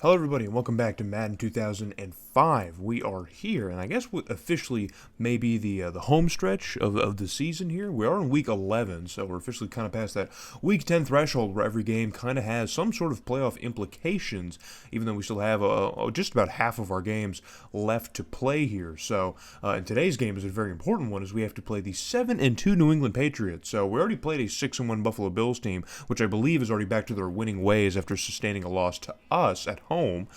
Hello, everybody, and welcome back to Madden 2005. We are here, and I guess what officially may be the home stretch of the season here. We are in Week 11, so we're officially kind of past that Week 10 threshold where every game kind of has some sort of playoff implications, even though we still have just about half of our games left to play here. So, and today's game is a very important one, as we have to play the 7-2 New England Patriots. So we already played a 6-1 Buffalo Bills team, which I believe is already back to their winning ways after sustaining a loss to us at home.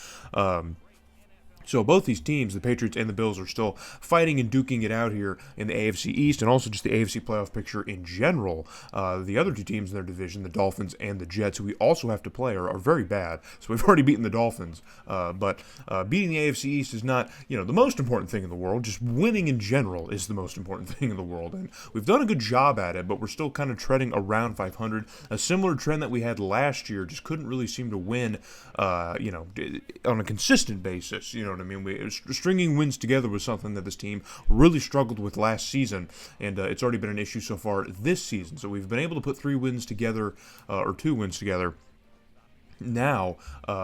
So both these teams, the Patriots and the Bills, are still fighting and duking it out here in the AFC East and also just the AFC playoff picture in general. The other two teams in their division, the Dolphins and the Jets, who we also have to play, are very bad. So we've already beaten the Dolphins. But beating the AFC East is not, the most important thing in the world. Just winning in general is the most important thing in the world. And we've done a good job at it, but we're still kind of treading around 500. A similar trend that we had last year, just couldn't really seem to win, on a consistent basis. You know what I mean? Stringing wins together was something that this team really struggled with last season, and it's already been an issue so far this season. So we've been able to put 3 wins together, or 2 wins together. Now,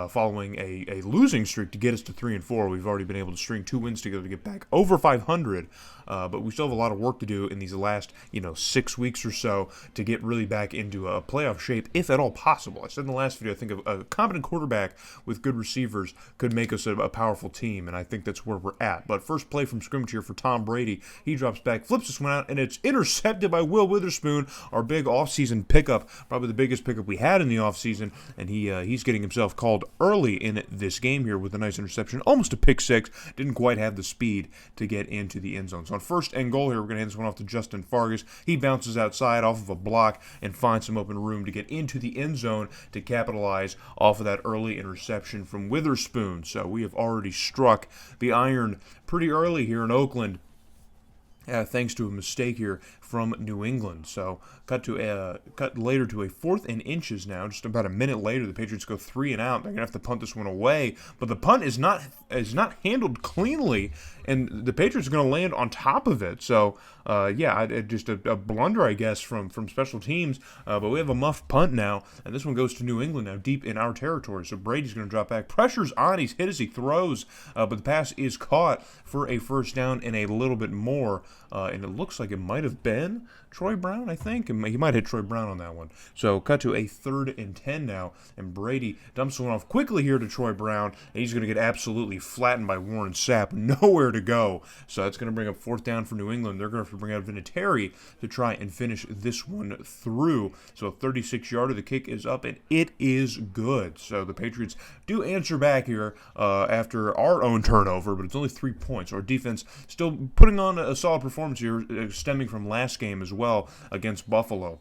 following a losing streak to get us to 3-4, we've already been able to string 2 wins together to get back over 500. But we still have a lot of work to do in these last, 6 weeks or so to get really back into a playoff shape, if at all possible. I said in the last video, I think a competent quarterback with good receivers could make us a powerful team, and I think that's where we're at. But first play from scrimmage here for Tom Brady. He drops back, flips this one out, and it's intercepted by Will Witherspoon, our big offseason pickup, probably the biggest pickup we had in the offseason, and he's getting himself called early in this game here with a nice interception, almost a pick six. Didn't quite have the speed to get into the end zone. So on first and goal here, we're going to hand this one off to Justin Fargas. He bounces outside off of a block and finds some open room to get into the end zone to capitalize off of that early interception from Witherspoon. So we have already struck the iron pretty early here in Oakland. Thanks to a mistake here from New England. So cut later to a 4th and inches now. Just about a minute later, the Patriots go 3 and out. They're gonna have to punt this one away, but the punt is not handled cleanly, and the Patriots are gonna land on top of it. So just a blunder, I guess, from special teams. But we have a muffed punt now, and this one goes to New England now, deep in our territory. So Brady's gonna drop back. Pressure's on. He's hit as he throws, but the pass is caught for a first down and a little bit more. And it looks like it might have been Troy Brown, I think. He might hit Troy Brown on that one. So cut to a 3rd and 10 now, and Brady dumps one off quickly here to Troy Brown, and he's going to get absolutely flattened by Warren Sapp. Nowhere to go. So that's going to bring up 4th down for New England. They're going to have to bring out Vinatieri to try and finish this one through. So a 36-yarder. The kick is up, and it is good. So the Patriots do answer back here after our own turnover, but it's only 3 points. Our defense still putting on a solid performance here, stemming from last game as well against Buffalo.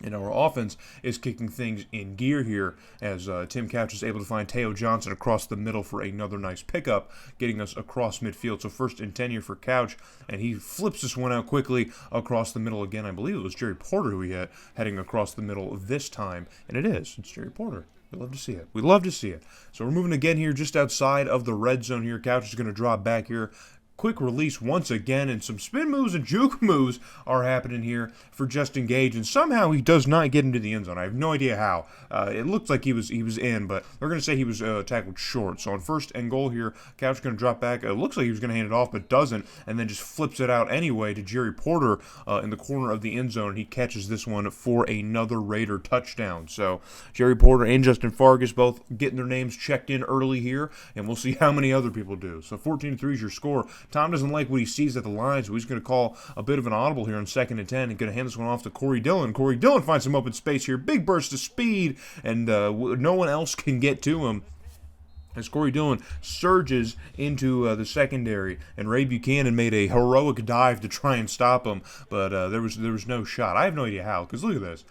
And our offense is kicking things in gear here as Tim Couch is able to find Teo Johnson across the middle for another nice pickup, getting us across midfield. So 1st and 10 here for Couch, and he flips this one out quickly across the middle again. I believe it was Jerry Porter who he had heading across the middle this time, and it is. It's Jerry Porter. We love to see it. We love to see it. So we're moving again here just outside of the red zone here. Couch is going to drop back here. Quick release once again, and some spin moves and juke moves are happening here for Justin Gage, and somehow he does not get into the end zone. I have no idea how. It looked like he was in, but we're going to say he was tackled short. So on 1st and goal here, Couch is going to drop back. It looks like he was going to hand it off, but doesn't, and then just flips it out anyway to Jerry Porter in the corner of the end zone, and he catches this one for another Raider touchdown. So Jerry Porter and Justin Fargas both getting their names checked in early here, and we'll see how many other people do. So 14-3 is your score. Tom doesn't like what he sees at the line, so he's going to call a bit of an audible here on 2nd and 10 and going to hand this one off to Corey Dillon. Corey Dillon finds some open space here. Big burst of speed, and no one else can get to him as Corey Dillon surges into the secondary, and Ray Buchanan made a heroic dive to try and stop him, but there was no shot. I have no idea how, because look at this.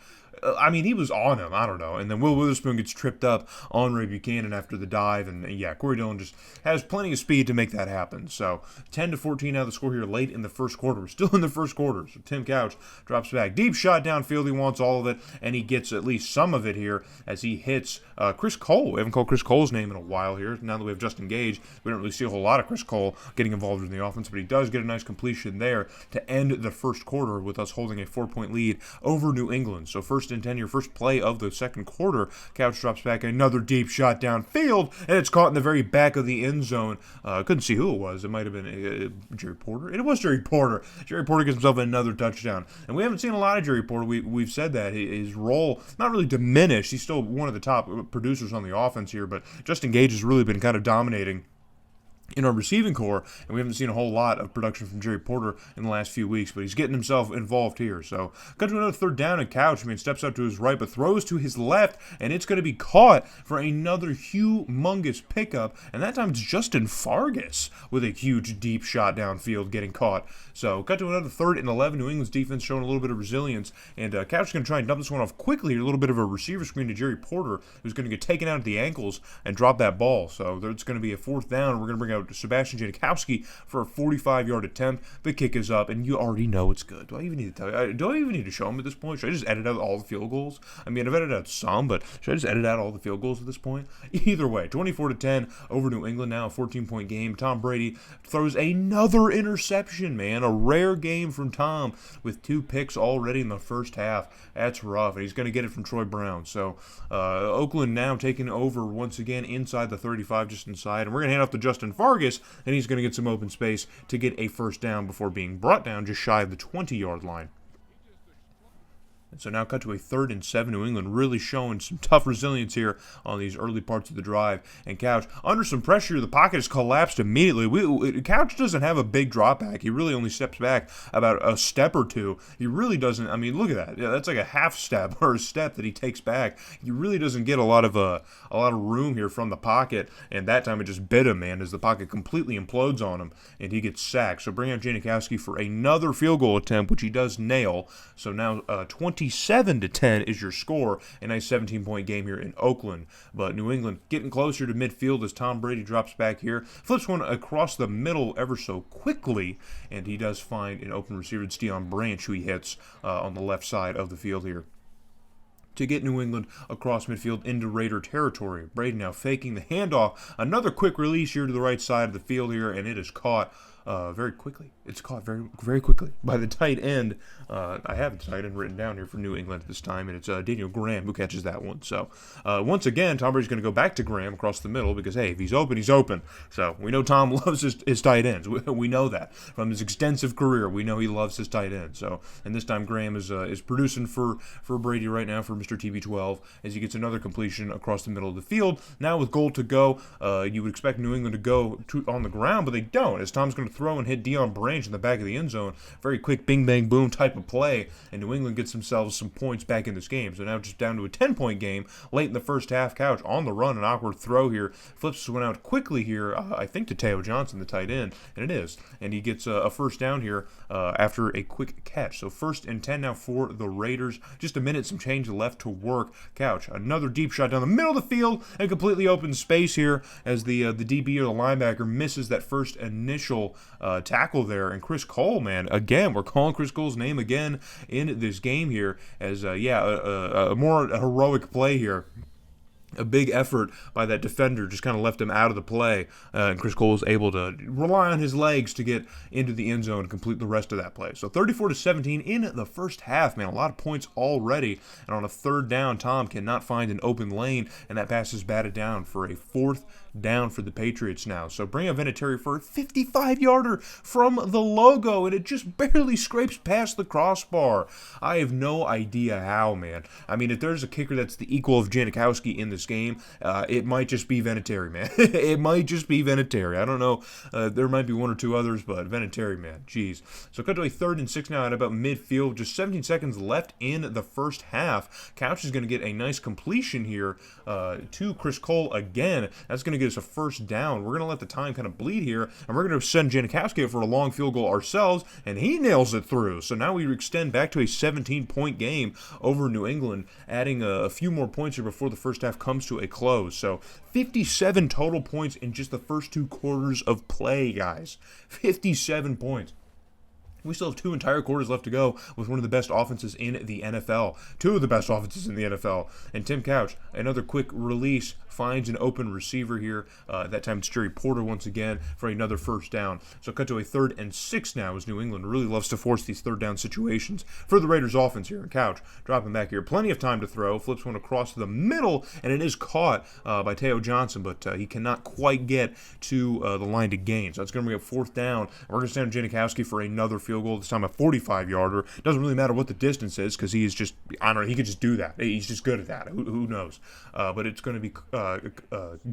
He was on him. I don't know. And then Will Witherspoon gets tripped up on Ray Buchanan after the dive. And Corey Dillon just has plenty of speed to make that happen. So 10-14 now the score here late in the first quarter. We're still in the first quarter. So Tim Couch drops back. Deep shot downfield. He wants all of it. And he gets at least some of it here as he hits Chris Cole. We haven't called Chris Cole's name in a while here. Now that we have Justin Gage, we don't really see a whole lot of Chris Cole getting involved in the offense. But he does get a nice completion there to end the first quarter with us holding a 4-point lead over New England. So 1st and 10 here, first play of the second quarter. Couch drops back, another deep shot downfield, and it's caught in the very back of the end zone. Couldn't see who it was. It might have been Jerry Porter. It was Jerry Porter. Jerry Porter gets himself another touchdown. And we haven't seen a lot of Jerry Porter. We've said that. His role, not really diminished. He's still one of the top producers on the offense here, but Justin Gage has really been kind of dominating in our receiving core, and we haven't seen a whole lot of production from Jerry Porter in the last few weeks, but he's getting himself involved here. So, cut to another third down, and Couch, steps out to his right, but throws to his left, and it's going to be caught for another humongous pickup, and that time it's Justin Fargas with a huge deep shot downfield getting caught. So, cut to another 3rd and 11. New England's defense showing a little bit of resilience, and Couch is going to try and dump this one off quickly. A little bit of a receiver screen to Jerry Porter, who's going to get taken out at the ankles and drop that ball. So, it's going to be a 4th down. We're going to bring out Sebastian Janikowski for a 45-yard attempt. The kick is up, and you already know it's good. Do I even need to tell you? Do I even need to show him at this point? Should I just edit out all the field goals? I've edited out some, but should I just edit out all the field goals at this point? Either way, 24-10 over New England now, a 14-point game. Tom Brady throws another interception, man. A rare game from Tom with 2 picks already in the first half. That's rough, and he's going to get it from Troy Brown. So, Oakland now taking over once again inside the 35, just inside, and we're going to hand off to Justin Fargas, and he's going to get some open space to get a first down before being brought down just shy of the 20-yard line. And so now cut to a 3rd and 7. New England really showing some tough resilience here on these early parts of the drive. And Couch, under some pressure, the pocket has collapsed immediately. Couch doesn't have a big drop back. He really only steps back about a step or two. He really doesn't. Look at that. Yeah, that's like a half step or a step that he takes back. He really doesn't get a lot of room here from the pocket. And that time it just bit him, man, as the pocket completely implodes on him and he gets sacked. So bring out Janikowski for another field goal attempt, which he does nail. So now 27-10 is your score. A nice 17-point game here in Oakland. But New England getting closer to midfield as Tom Brady drops back here. Flips one across the middle ever so quickly. And he does find an open receiver. It's Deion Branch who he hits on the left side of the field here to get New England across midfield into Raider territory. Brady now faking the handoff. Another quick release here to the right side of the field here, and it is caught very quickly. It's caught very, very quickly by the tight end. I have the tight end written down here for New England at this time, and it's Daniel Graham who catches that one. So, once again, Tom Brady's going to go back to Graham across the middle because, hey, if he's open, he's open. So, we know Tom loves his tight ends. We know that. From his extensive career, we know he loves his tight ends. So, and this time Graham is producing for Brady right now for Mr. TB12 as he gets another completion across the middle of the field. Now with goal to go, you would expect New England to go on the ground, but they don't, as Tom's going to throw and hit Deion Branch in the back of the end zone. Very quick bing, bang, boom type of play, and New England gets themselves some points back in this game. So now just down to a 10-point game late in the first half. Couch on the run, an awkward throw here. Flips this one out quickly here, I think to Teo Johnson, the tight end, and it is. And he gets a first down here after a quick catch. So 1st and 10 now for the Raiders. Just a minute, some change left to work. Couch, another deep shot down the middle of the field and completely open space here as the DB or the linebacker misses that first initial tackle there. And Chris Cole, man, again, we're calling Chris Cole's name again in this game here as, a more heroic play here. A big effort by that defender just kind of left him out of the play, and Chris Cole was able to rely on his legs to get into the end zone and complete the rest of that play. So 34-17 in the first half, man, a lot of points already, and on a 3rd down, Tom cannot find an open lane, and that pass is batted down for a 4th down for the Patriots now. So bring up Vinatieri for a 55-yarder from the logo, and it just barely scrapes past the crossbar. I have no idea how, man. If there's a kicker that's the equal of Janikowski in this game, it might just be Vinatieri, man. It might just be Vinatieri. I don't know. There might be one or two others, but Vinatieri, man. Jeez. So cut to a 3rd and 6 now at about midfield. Just 17 seconds left in the first half. Couch is going to get a nice completion here to Chris Cole again. That's going to get us a first down. We're going to let the time kind of bleed here, and we're going to send Janikowski for a long field goal ourselves, and he nails it through. So now we extend back to a 17-point game over New England, adding a few more points here before the first half comes to a close. So 57 total points in just the first 2 quarters of play, guys. 57 points. We still have 2 entire quarters left to go with one of the best offenses in the NFL. 2 of the best offenses in the NFL. And Tim Couch, another quick release, finds an open receiver here. That time it's Jerry Porter once again for another first down. So cut to a 3rd and 6 now, as New England really loves to force these third down situations for the Raiders offense here. And Couch dropping back here. Plenty of time to throw. Flips one across the middle, and it is caught by Teo Johnson, but he cannot quite get to the line to gain. So that's going to bring up 4th down. We're going to stand Janikowski for another field goal, this time a 45-yarder. Doesn't really matter what the distance is because he is just, I don't know, he could just do that. He's just good at that. Who knows? But it's going to be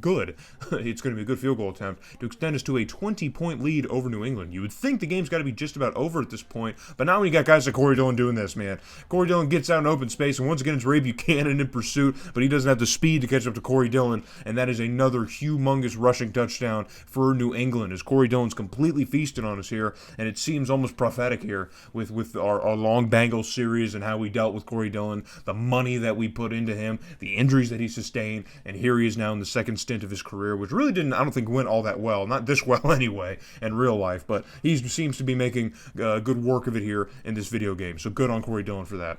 good. It's going to be a good field goal attempt to extend us to a 20-point lead over New England. You would think the game's got to be just about over at this point, but now when you got guys like Corey Dillon doing this, man. Corey Dillon gets out in open space, and once again it's Ray Buchanan in pursuit, but he doesn't have the speed to catch up to Corey Dillon, and that is another humongous rushing touchdown for New England, as Corey Dillon's completely feasted on us here, and it seems almost prophetic here with our long Bengals series and how we dealt with Corey Dillon, the money that we put into him, the injuries that he sustained, and here he is now in the second stint of his career, which really didn't, I don't think, went all that well. Not this well anyway, in real life, but he seems to be making good work of it here in this video game. So good on Corey Dillon for that.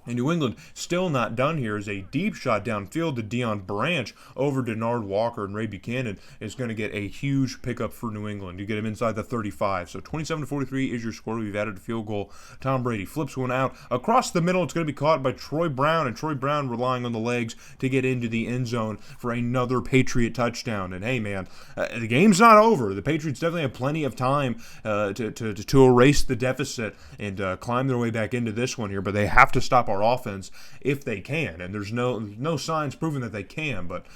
And New England still not done here is a deep shot downfield to Deion Branch over Denard Walker, and Ray Buchanan is going to get a huge pickup for New England. You get him inside the 35. So 27-43 is your score. We've added a field goal. Tom Brady flips one out across the middle. It's going to be caught by Troy Brown, and Troy Brown relying on the legs to get into the end zone for another Patriot touchdown. And hey, man, the game's not over. The Patriots definitely have plenty of time to erase the deficit and climb their way back into this one here, but they have to stop our offense if they can, and there's no signs proving that they can, but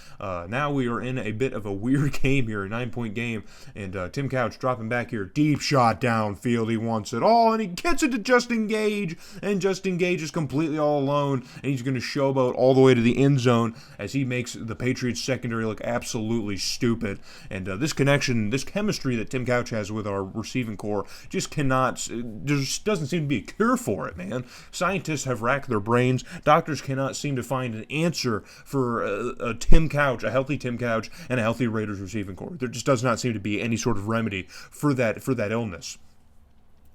now we are in a bit of a weird game here, a 9-point game, and Tim Couch dropping back here, deep shot downfield, he wants it all, and he gets it to Justin Gage, and Justin Gage is completely all alone, and he's going to showboat all the way to the end zone as he makes the Patriots secondary look absolutely stupid, and this connection, this chemistry that Tim Couch has with our receiving core just cannot, there just doesn't seem to be a cure for it, man. Scientists have racked their brains. Doctors cannot seem to find an answer for a Tim Couch, a healthy Tim Couch, and a healthy Raiders receiving core. There just does not seem to be any sort of remedy for that illness.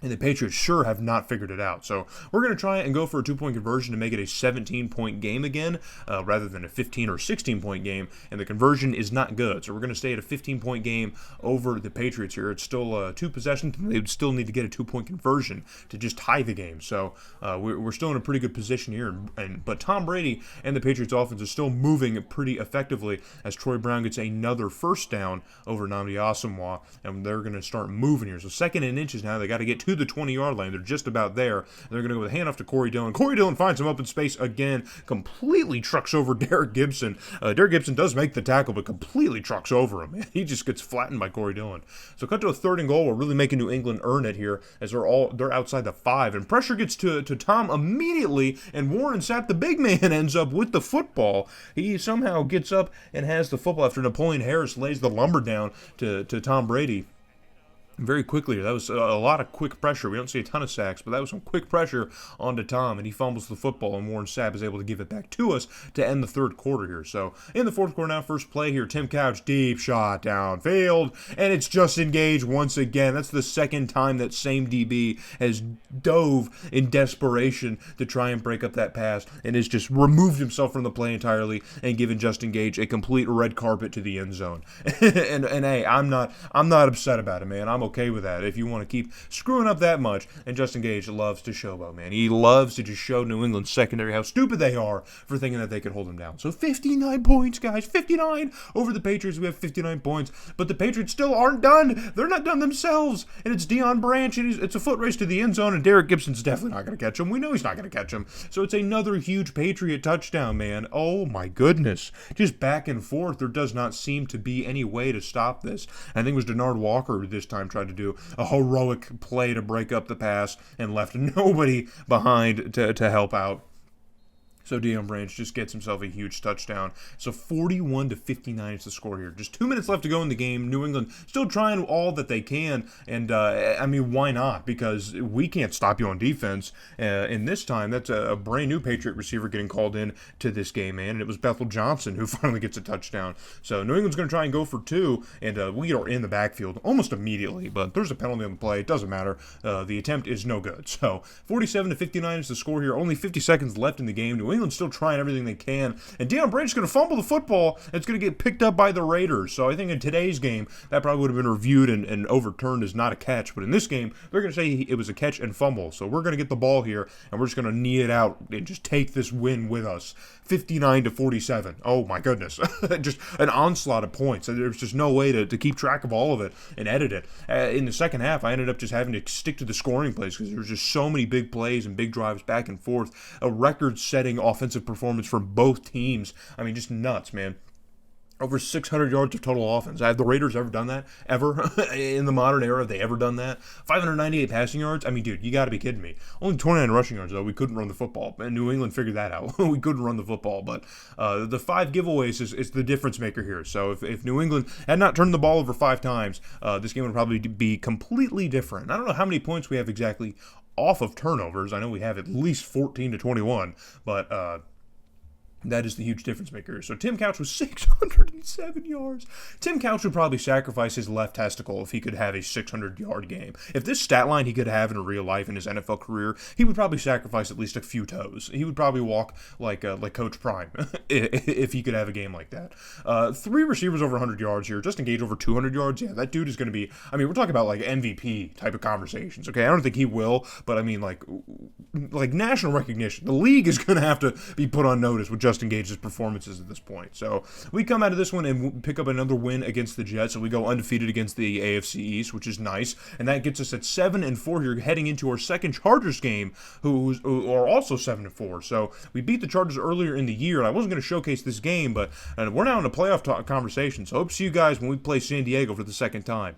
And the Patriots sure have not figured it out. So we're going to try and go for a 2-point conversion to make it a 17-point game again, rather than a 15 or 16-point game. And the conversion is not good. So we're going to stay at a 15-point game over the Patriots here. It's still 2 possessions. They would still need to get a 2-point conversion to just tie the game. So we're still in a pretty good position here. But Tom Brady and the Patriots offense is still moving pretty effectively as Troy Brown gets another first down over Nnamdi Asomugha. And they're going to start moving here. So 2nd and inches now. They got to get to the 20-yard line. They're just about there. They're going to go with a handoff to Corey Dillon. Corey Dillon finds some open space again, completely trucks over Derek Gibson. Derek Gibson does make the tackle, but completely trucks over him. He just gets flattened by Corey Dillon. So cut to a 3rd and goal. We're really making New England earn it here as they're outside the 5, and pressure gets to Tom immediately, and Warren Sapp, the big man, ends up with the football. He somehow gets up and has the football after Napoleon Harris lays the lumber down to Tom Brady. Very quickly. That was a lot of quick pressure. We don't see a ton of sacks, but that was some quick pressure onto Tom, and he fumbles the football, and Warren Sapp is able to give it back to us to end the 3rd quarter here. So in the 4th quarter now, first play here, Tim Couch, deep shot downfield, and it's Justin Gage once again. That's the 2nd time that same DB has dove in desperation to try and break up that pass, and has just removed himself from the play entirely and given Justin Gage a complete red carpet to the end zone. and hey, I'm not upset about it, man. I'm okay with that if you want to keep screwing up that much. And Justin Gage loves to showboat, man. He loves to just show New England's secondary how stupid they are for thinking that they could hold him down. So 59 points, guys. 59 over the Patriots. We have 59 points. But the Patriots still aren't done. They're not done themselves. And it's Deion Branch, and it's a foot race to the end zone, and Derek Gibson's definitely not going to catch him. We know he's not going to catch him. So it's another huge Patriot touchdown, man. Oh, my goodness. Just back and forth. There does not seem to be any way to stop this. I think it was Denard Walker who this time tried to do a heroic play to break up the pass and left nobody behind to help out. So Deion Branch just gets himself a huge touchdown. So 41-59 is the score here. Just 2 minutes left to go in the game. New England still trying all that they can, and I mean, why not? Because we can't stop you on defense. And this time, that's a brand new Patriot receiver getting called in to this game, man. And it was Bethel Johnson who finally gets a touchdown. So New England's going to try and go for two, and we are in the backfield almost immediately. But there's a penalty on the play. It doesn't matter. The attempt is no good. So 47-59 is the score here. Only 50 seconds left in the game. New England's still trying everything they can, and Deion Branch is going to fumble the football. It's going to get picked up by the Raiders. So I think in today's game, that probably would have been reviewed and overturned as not a catch. But in this game, they're going to say it was a catch and fumble. So we're going to get the ball here, and we're just going to knee it out and just take this win with us. 59-47. Oh my goodness. Just an onslaught of points. There's just no way to keep track of all of it and edit it. In the second half, I ended up just having to stick to the scoring plays because there was just so many big plays and big drives back and forth. A record-setting offensive performance from both teams. I mean, just nuts, man. Over 600 yards of total offense. Have the Raiders ever done that? Ever? In the modern era, have they ever done that? 598 passing yards? I mean, dude, you got to be kidding me. Only 29 rushing yards, though. We couldn't run the football. And New England figured that out. We couldn't run the football. But the 5 giveaways is the difference maker here. So if New England had not turned the ball over 5 times, this game would probably be completely different. I don't know how many points we have exactly off of turnovers. I know we have at least 14-21. But that is the huge difference maker. So Tim Couch was 607 yards. Tim Couch would probably sacrifice his left testicle if he could have a 600-yard game. If this stat line he could have in real life in his NFL career, he would probably sacrifice at least a few toes. He would probably walk like Coach Prime if he could have a game like that. 3 receivers over 100 yards here. Justin Gage over 200 yards. Yeah, that dude is going to be, I mean, we're talking about like MVP type of conversations. Okay, I don't think he will, but I mean like national recognition. The league is going to have to be put on notice with Justin Gage's performances at this point. So we come out of this one and pick up another win against the Jets. So we go undefeated against the AFC East, which is nice. And that gets us at 7-4 here, heading into our second Chargers game, who are also 7-4. So we beat the Chargers earlier in the year. And I wasn't going to showcase this game, but we're now in a playoff conversation. So I hope to see you guys when we play San Diego for the second time.